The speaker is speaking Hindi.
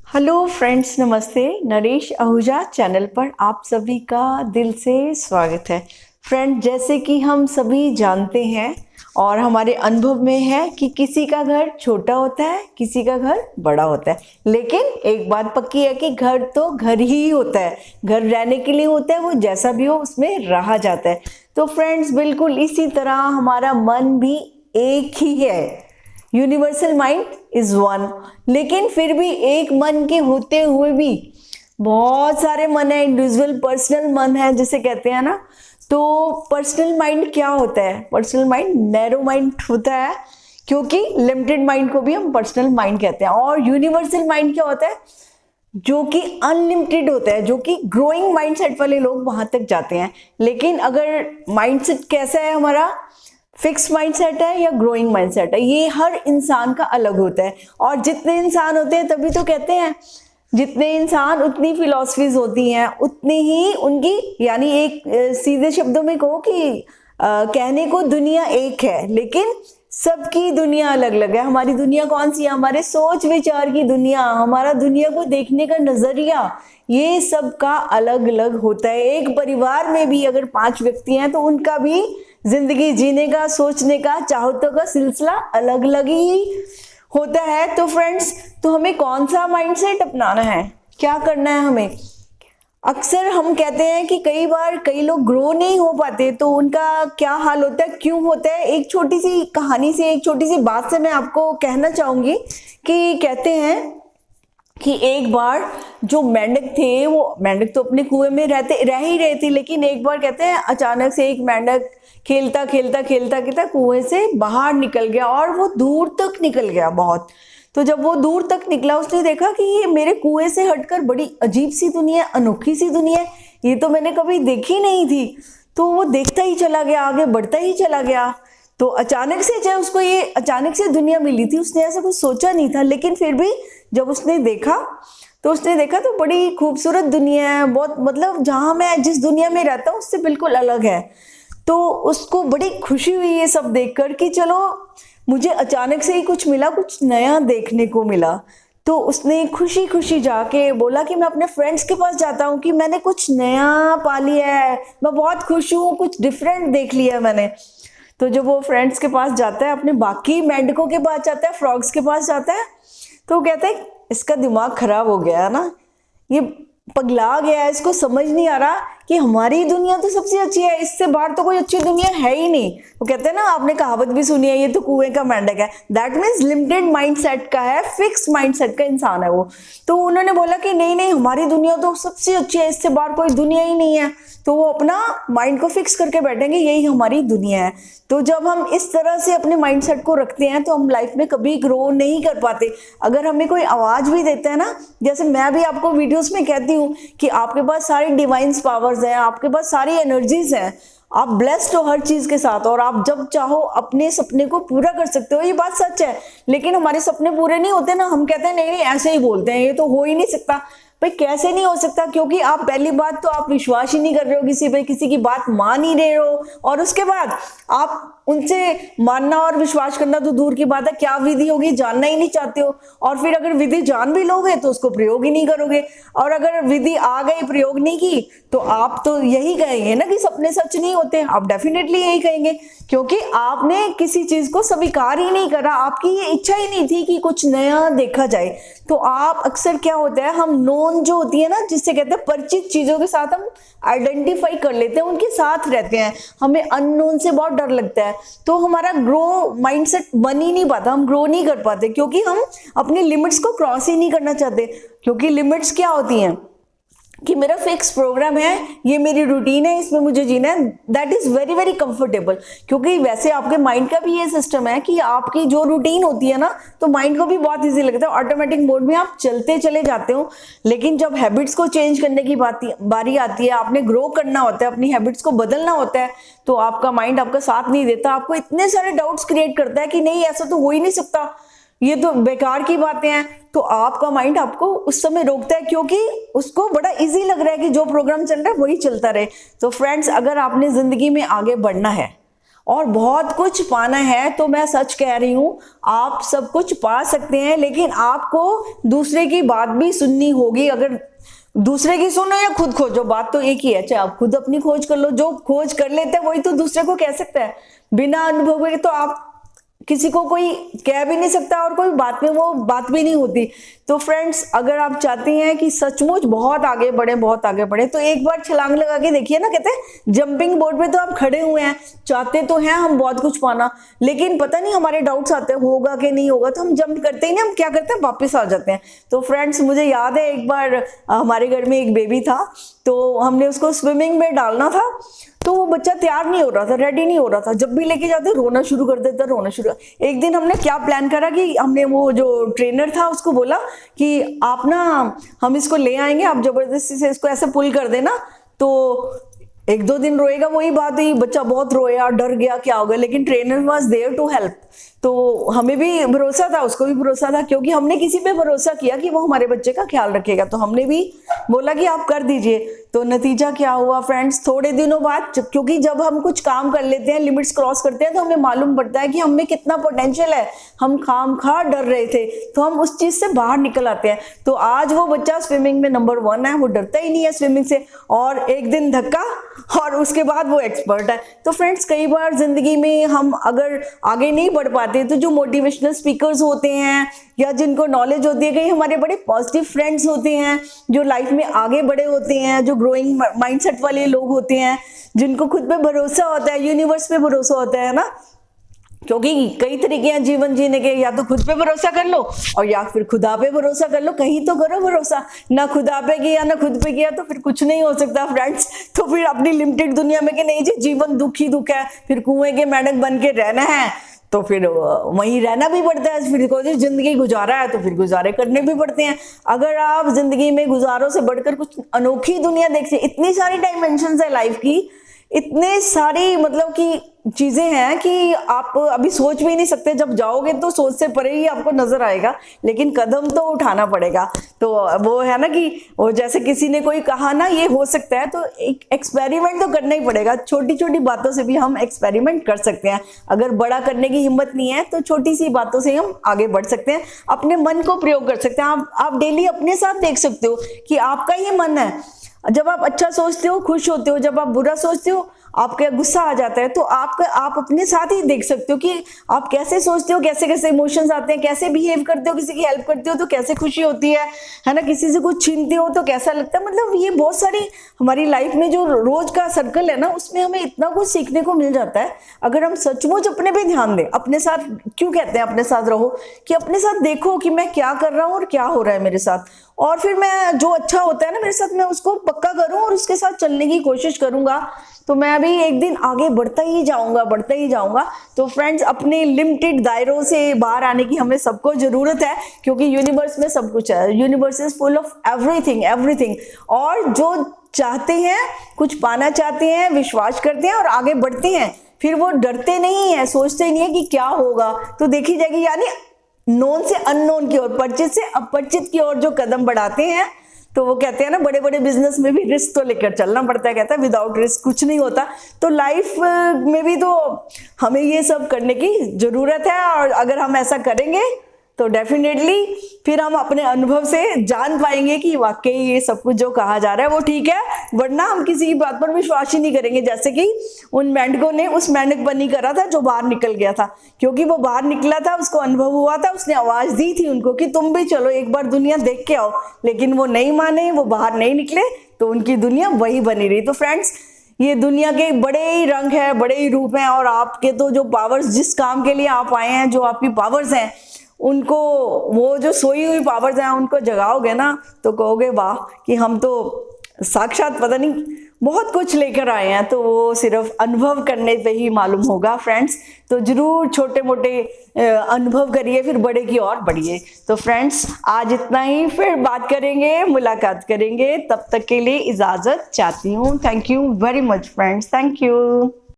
हेलो फ्रेंड्स, नमस्ते। नरेश आहूजा चैनल पर आप सभी का दिल से स्वागत है। फ्रेंड, जैसे कि हम सभी जानते हैं और हमारे अनुभव में है कि किसी का घर छोटा होता है, किसी का घर बड़ा होता है, लेकिन एक बात पक्की है कि घर तो घर ही होता है। घर रहने के लिए होता है, वो जैसा भी हो उसमें रहा जाता है। तो फ्रेंड्स, बिल्कुल इसी तरह हमारा मन भी एक ही है। Universal mind is one. लेकिन फिर भी एक मन के होते हुए भी बहुत सारे मन है, इंडिविजुअल पर्सनल मन है जिसे कहते हैं ना। तो पर्सनल माइंड क्या होता है? पर्सनल माइंड नैरो माइंड होता है, क्योंकि लिमिटेड माइंड को भी हम पर्सनल माइंड कहते हैं। और यूनिवर्सल माइंड क्या होता है? जो कि अनलिमिटेड होता है, जो कि ग्रोइंग माइंडसेट वाले लोग वहां तक जाते हैं। लेकिन अगर माइंडसेट कैसा है हमारा, फिक्स माइंडसेट है या ग्रोइंग माइंडसेट है, ये हर इंसान का अलग होता है। और जितने इंसान होते हैं, तभी तो कहते हैं जितने इंसान उतनी फिलॉसफीज होती हैं, उतनी ही उनकी, यानी एक सीधे शब्दों में कहो कि कहने को दुनिया एक है, लेकिन सबकी दुनिया अलग अलग है। हमारी दुनिया कौन सी है? हमारे सोच विचार की दुनिया, हमारा दुनिया को देखने का नजरिया, ये सब का अलग अलग होता है। एक परिवार में भी अगर 5 व्यक्ति हैं तो उनका भी जिंदगी जीने का, सोचने का, चाहतों का सिलसिला अलग अलग ही होता है। तो फ्रेंड्स, तो हमें कौन सा माइंडसेट अपनाना है, क्या करना है हमें? अक्सर हम कहते हैं कि कई बार कई लोग ग्रो नहीं हो पाते, तो उनका क्या हाल होता है, क्यों होता है? एक छोटी सी कहानी से, एक छोटी सी बात से मैं आपको कहना चाहूंगी कि कहते हैं कि एक बार जो मेंढक थे, वो मेंढक तो अपने कुएं में रह ही रहे थे, लेकिन एक बार कहते हैं अचानक से एक मेंढक खेलता खेलता खेलता खेलता कुएं से बाहर निकल गया और वो दूर तक निकल गया बहुत। तो जब वो दूर तक निकला, उसने देखा कि ये मेरे कुएं से हटकर बड़ी अजीब सी दुनिया, अनोखी सी दुनिया, ये तो मैंने कभी देखी नहीं थी। तो वो देखता ही चला गया, आगे बढ़ता ही चला गया। तो अचानक से, चाहे उसको ये अचानक से दुनिया मिली थी, उसने ऐसा कुछ सोचा नहीं था, लेकिन फिर भी जब उसने देखा तो बड़ी खूबसूरत दुनिया है, बहुत, मतलब जहां मैं जिस दुनिया में रहता हूँ उससे बिल्कुल अलग है। तो उसको बड़ी खुशी हुई ये सब देखकर कि चलो, मुझे अचानक से ही कुछ मिला, कुछ नया देखने को मिला। तो उसने खुशी खुशी जाके बोला कि मैं अपने फ्रेंड्स के पास जाता हूँ कि मैंने कुछ नया पा लिया है, मैं बहुत खुश हूँ, कुछ डिफरेंट देख लिया है मैंने। तो जब वो फ्रेंड्स के पास जाता है, अपने बाकी मेंढकों के पास जाता है, फ्रॉग्स के पास जाता है, तो वो कहता है इसका दिमाग खराब हो गया है ना, ये पगला गया है, इसको समझ नहीं आ रहा कि हमारी दुनिया तो सबसे अच्छी है, इससे बाहर तो कोई अच्छी दुनिया है ही नहीं। वो कहते हैं ना, आपने कहावत भी सुनी है, ये तो कुएं का मेंढक है। दैट मीन्स लिमिटेड माइंडसेट का है, फिक्स माइंडसेट का इंसान है वो। तो उन्होंने बोला कि नहीं नहीं, हमारी दुनिया तो सबसे अच्छी है, इससे बाहर कोई दुनिया ही नहीं है। तो वो अपना माइंड को फिक्स करके बैठेंगे, यही हमारी दुनिया है। तो जब हम इस तरह से अपने माइंडसेट को रखते हैं तो हम लाइफ में कभी ग्रो नहीं कर पाते। अगर हमें कोई आवाज भी देता है ना, जैसे मैं भी आपको वीडियोस में कहती हूँ कि आपके पास सारी डिवाइन पावर्स हैं, आपके पास सारी एनर्जीज हैं, आप ब्लेस्ड हो हर चीज के साथ, और आप जब चाहो अपने सपने को पूरा कर सकते हो, ये बात सच है। लेकिन हमारे सपने पूरे नहीं होते ना, हम कहते हैं नहीं नहीं, ऐसे ही बोलते हैं, ये तो हो ही नहीं सकता। भाई कैसे नहीं हो सकता? क्योंकि आप पहली बात तो आप विश्वास ही नहीं कर रहे हो किसी पे, किसी की बात मान ही रहे हो, और उसके बाद आप उनसे मानना और विश्वास करना तो दूर की बात है, क्या विधि होगी जानना ही नहीं चाहते हो। और फिर अगर विधि जान भी लोगे तो उसको प्रयोग ही नहीं करोगे, और अगर विधि आ गई, प्रयोग नहीं की, तो आप तो यही कहेंगे ना कि सपने सच नहीं होते। आप डेफिनेटली यही कहेंगे, क्योंकि आपने किसी चीज को स्वीकार ही नहीं करा, आपकी ये इच्छा ही नहीं थी कि कुछ नया देखा जाए। तो आप अक्सर क्या होता है, हम नोन जो होती है ना, जिससे कहते हैं परिचित चीजों के साथ हम आइडेंटिफाई कर लेते हैं, उनके साथ रहते हैं। हमें अननोन से बहुत डर लगता है, तो हमारा ग्रो माइंडसेट बन ही नहीं पाता, हम ग्रो नहीं कर पाते, क्योंकि हम अपनी लिमिट्स को क्रॉस ही नहीं करना चाहते। क्योंकि लिमिट्स क्या होती हैं कि मेरा फिक्स प्रोग्राम है, ये मेरी रूटीन है, इसमें मुझे जीना है, that is very very comfortable. क्योंकि वैसे आपके माइंड का भी ये सिस्टम है कि आपकी जो रूटीन होती है ना, तो माइंड को भी बहुत इजी लगता है, ऑटोमेटिक मोड में आप चलते चले जाते हो। लेकिन जब हैबिट्स को चेंज करने की बारी आती है, आपने ग्रो करना होता है, अपनी हैबिट्स को बदलना होता है, तो आपका माइंड आपका साथ नहीं देता, आपको इतने सारे डाउट्स क्रिएट करता है कि नहीं ऐसा तो हो ही नहीं सकता, ये तो बेकार की बातें हैं। तो आपका माइंड आपको उस समय रोकता है, क्योंकि उसको बड़ा इजी लग रहा है कि जो प्रोग्राम चल रहा है वही चलता रहे। तो फ्रेंड्स, अगर आपने जिंदगी में आगे बढ़ना है और बहुत कुछ पाना है। तो मैं सच कह रही हूँ, आप सब कुछ पा सकते हैं, लेकिन आपको दूसरे की बात भी सुननी होगी। अगर दूसरे की सुनो या खुद खोजो, बात तो एक ही है। चाहे आप खुद अपनी खोज कर लो, जो खोज कर लेते हैं वही तो दूसरे को कह सकता है। बिना अनुभव के तो आप किसी को कोई कह भी नहीं सकता, और कोई बात में वो बात भी नहीं होती। तो फ्रेंड्स, अगर आप चाहती हैं कि सचमुच बहुत आगे बढ़े, बहुत आगे बढ़े, तो एक बार छलांग लगा के देखिए ना। कहते हैं जंपिंग बोर्ड पे तो आप खड़े हुए हैं, चाहते तो हैं हम बहुत कुछ पाना, लेकिन पता नहीं हमारे डाउट्स आते हैं होगा कि नहीं होगा, तो हम जंप करते ही नहीं, हम क्या करते हैं वापस आ जाते हैं। तो फ्रेंड्स, मुझे याद है एक बार हमारे घर में एक बेबी था, तो हमने उसको स्विमिंग में डालना था, तो वो बच्चा तैयार नहीं हो रहा था, रेडी नहीं हो रहा था। जब भी लेके जाते रोना शुरू कर देता, रोना शुरू। एक दिन हमने क्या प्लान करा कि हमने वो जो ट्रेनर था उसको बोला कि आप ना, हम इसको ले आएंगे, आप जबरदस्ती से इसको ऐसे पुल कर देना, तो 1-2 दिन रोएगा। वही बात हुई, बच्चा बहुत रोया, डर गया क्या होगा, लेकिन trainer was there to help. तो हमें भी भरोसा था, उसको भी भरोसा था, क्योंकि हमने किसी पे भरोसा किया कि वो हमारे बच्चे का ख्याल रखेगा, तो हमने भी बोला कि आप कर दीजिए। तो नतीजा क्या हुआ फ्रेंड्स, थोड़े दिनों बाद, क्योंकि जब हम कुछ काम कर लेते हैं, लिमिट्स क्रॉस करते हैं, तो हमें मालूम पड़ता है कि हम में कितना पोटेंशियल है। हम खामखा डर रहे थे, तो हम उस चीज से बाहर निकल आते हैं। तो आज वो बच्चा स्विमिंग में नंबर 1 है, वो डरता ही नहीं है स्विमिंग से, और एक दिन धक्का और उसके बाद वो एक्सपर्ट है। तो फ्रेंड्स, कई बार जिंदगी में हम अगर आगे नहीं बढ़ पाते, तो जो मोटिवेशनल स्पीकर्स होते हैं या जिनको नॉलेज होती है, कई हमारे बड़े पॉजिटिव फ्रेंड्स होते हैं जो लाइफ में आगे बढ़े होते हैं, जो ग्रोइंग माइंडसेट वाले लोग होते हैं, जिनको खुद पे भरोसा होता है, यूनिवर्स पे भरोसा होता है ना। क्योंकि कई तरीके हैं जीवन जीने के, या तो खुद पे भरोसा कर लो और या फिर खुदा पे भरोसा कर लो। कहीं तो करो भरोसा, ना खुदा पे किया ना खुद पे किया तो फिर कुछ नहीं हो सकता फ्रेंड्स। तो फिर अपनी लिमिटेड दुनिया में कि नहीं जी, जीवन दुख ही दुख है, फिर कुएं के मेंढक बन के रहना है, तो फिर वहीं रहना भी पड़ता है। फिर कोई जिंदगी गुजारा है तो फिर गुजारे करने भी पड़ते हैं। अगर आप जिंदगी में गुजारों से बढ़कर कुछ अनोखी दुनिया देखते, इतनी सारी डायमेंशंस है लाइफ की, इतने सारी मतलब कि चीजें हैं कि आप अभी सोच भी नहीं सकते। जब जाओगे तो सोच से परे ही आपको नजर आएगा, लेकिन कदम तो उठाना पड़ेगा। तो वो है ना कि वो जैसे किसी ने कोई कहा ना ये हो सकता है, तो एक एक्सपेरिमेंट तो करना ही पड़ेगा। छोटी छोटी बातों से भी हम एक्सपेरिमेंट कर सकते हैं। अगर बड़ा करने की हिम्मत नहीं है तो छोटी सी बातों से हम आगे बढ़ सकते हैं, अपने मन को प्रयोग कर सकते हैं। आप डेली अपने साथ देख सकते हो कि आपका ही मन है। जब आप अच्छा सोचते हो खुश होते हो, जब आप बुरा सोचते हो आपका गुस्सा आ जाता है। तो आप अपने साथ ही देख सकते हो कि आप कैसे सोचते हो, कैसे कैसे इमोशंस आते हैं, कैसे बिहेव करते हो, किसी की हेल्प करते हो तो कैसे खुशी होती है ना, किसी से कुछ छीनते हो तो कैसा लगता है। मतलब ये बहुत सारी हमारी लाइफ में जो रोज का सर्कल है ना, उसमें हमें इतना कुछ सीखने को मिल जाता है अगर हम सचमुच अपने पे ध्यान दें। अपने साथ क्यों कहते हैं अपने साथ रहो, कि अपने साथ देखो कि मैं क्या कर रहा हूँ और क्या हो रहा है मेरे साथ, और फिर मैं जो अच्छा होता है ना मेरे साथ, मैं उसको पक्का करूं और उसके साथ चलने की कोशिश करूंगा, तो मैं भी एक दिन आगे बढ़ता ही जाऊंगा, बढ़ता ही जाऊंगा। तो फ्रेंड्स, अपने लिमिटेड दायरों से बाहर आने की हमें सबको जरूरत है, क्योंकि यूनिवर्स में सब कुछ है। Universe is full of everything everything. और जो चाहते हैं, कुछ पाना चाहते हैं, विश्वास करते हैं और आगे बढ़ते हैं, फिर वो डरते नहीं है, सोचते नहीं है कि क्या होगा, तो देखी जाएगी। यानी नोन से अननोन की ओर, परिचित से अपरिचित की ओर जो कदम बढ़ाते हैं, तो वो कहते हैं ना बड़े बड़े बिजनेस में भी रिस्क तो लेकर चलना पड़ता है। कहता है विदाउट रिस्क कुछ नहीं होता। तो लाइफ में भी तो हमें ये सब करने की जरूरत है, और अगर हम ऐसा करेंगे तो डेफिनेटली फिर हम अपने अनुभव से जान पाएंगे कि वाकई ये सब कुछ जो कहा जा रहा है वो ठीक है, वरना हम किसी की बात पर विश्वास ही नहीं करेंगे। जैसे कि उन मेंढकों ने उस मेंढक बनी करा था जो बाहर निकल गया था, क्योंकि वो बाहर निकला था, उसको अनुभव हुआ था, उसने आवाज दी थी उनको कि तुम भी चलो एक बार दुनिया देख के आओ, लेकिन वो नहीं माने, वो बाहर नहीं निकले, तो उनकी दुनिया वही बनी रही। तो फ्रेंड्स, ये दुनिया के बड़े ही रंग है, बड़े ही रूप हैं, और आपके तो जो पावर्स, जिस काम के लिए आप आए हैं, जो आपकी पावर्स हैं, उनको, वो जो सोई हुई पावर्स हैं उनको जगाओगे ना, तो कहोगे वाह कि हम तो साक्षात पता नहीं बहुत कुछ लेकर आए हैं। तो वो सिर्फ अनुभव करने पे ही मालूम होगा फ्रेंड्स। तो जरूर छोटे मोटे अनुभव करिए, फिर बड़े की ओर बढ़िए। तो फ्रेंड्स, आज इतना ही, फिर बात करेंगे, मुलाकात करेंगे। तब तक के लिए इजाजत चाहती हूँ। Thank you very much friends, thank you.